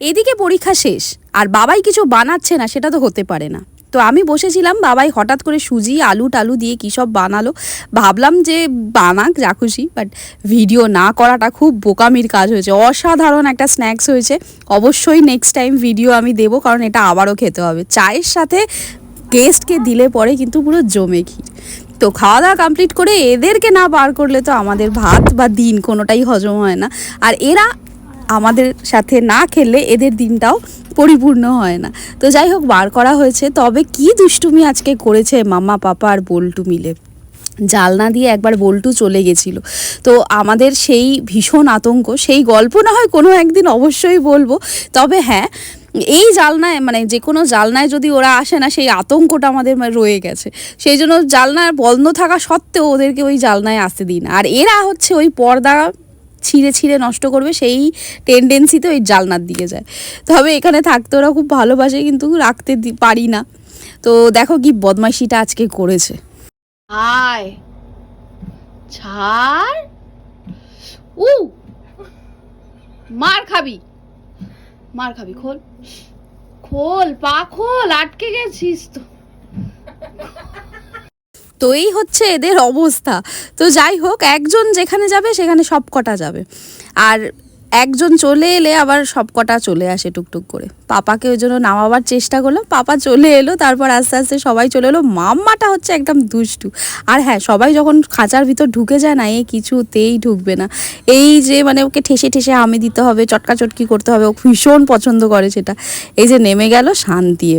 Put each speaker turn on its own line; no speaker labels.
এদিকে পরীক্ষা শেষ আর বাবাই কিছু বানাচ্ছে না, সেটা তো হতে পারে না। তো আমি বসেছিলাম, বাবাই হঠাৎ করে সুজি আলু টালু দিয়ে কী সব বানালো। ভাবলাম যে বানাক যা খুশি, বাট ভিডিও না করাটা খুব বোকামির কাজ হয়েছে। অসাধারণ একটা স্ন্যাক্স হয়েছে। অবশ্যই নেক্সট টাইম ভিডিও আমি দেবো, কারণ এটা আবারও খেতে হবে। চায়ের সাথে গেস্টকে দিলে পরে কিন্তু পুরো জমে ক্ষীর। তো খাওয়া দাওয়া কমপ্লিট করে এদেরকে না বার করলে তো আমাদের ভাত বা দিন কোনোটাই হজম হয় না। আর এরা আমাদের সাথে না খেললে এদের দিনটাও পরিপূর্ণ হয় না। তো যাই হোক, বার করা হয়েছে। তবে কি দুষ্টুমি আজকে করেছে মাম্মা পাপা আর বল্টু মিলে। জালনা দিয়ে একবার বল্টু চলে গেছিল, তো আমাদের সেই ভীষণ আতঙ্ক। সেই গল্প না হয় কোনো একদিন অবশ্যই বলবো। তবে হ্যাঁ, এই জালনায় মানে যে কোনো জালনায় যদি ওরা আসে না, সেই আতঙ্কটা আমাদের রয়ে গেছে। সেই জন্য জালনা বন্ধ থাকা সত্ত্বেও ওদেরকে ওই জালনায় আসতে দিই না। আর এরা হচ্ছে ওই পর্দা ছিঁড়ে ছিঁড়ে নষ্ট করবে, সেই টেন্ডেন্সিতে ওই জালনার দিকে যায়। তবে এখানে থাকতে ওরা খুব ভালোবাসে, কিন্তু রাখতে পারি না। তো দেখো কি বদমাইশিটা আজকে করেছে।
আয় ছাড়, মার খাবি, মার খাবি। খোল খোল, পা খোল, আটকে গেছিস তো।
তো এই হচ্ছে এদের অবস্থা। তো যাই হোক, একজন যেখানে যাবে সেখানে সব কটা যাবে, আর একজন চলে এলে আবার সব কটা চলে আসে টুকটুক করে। পাপাকে ওই জন্য নামাবার চেষ্টা করলাম, পাপা চলে এলো। তারপর আস্তে আস্তে সবাই চলে এলো। মাম্মাটা হচ্ছে একদম দুষ্টু। আর হ্যাঁ, সবাই যখন খাঁচার ভিতর ঢুকে যায় না, এ কিছুতেই ঢুকবে না। এই যে মানে ওকে ঠেসে ঠেসে হামি দিতে হবে, চটকা চটকি করতে হবে, ও ভীষণ পছন্দ করে সেটা। এই যে নেমে গেল, শান্তি।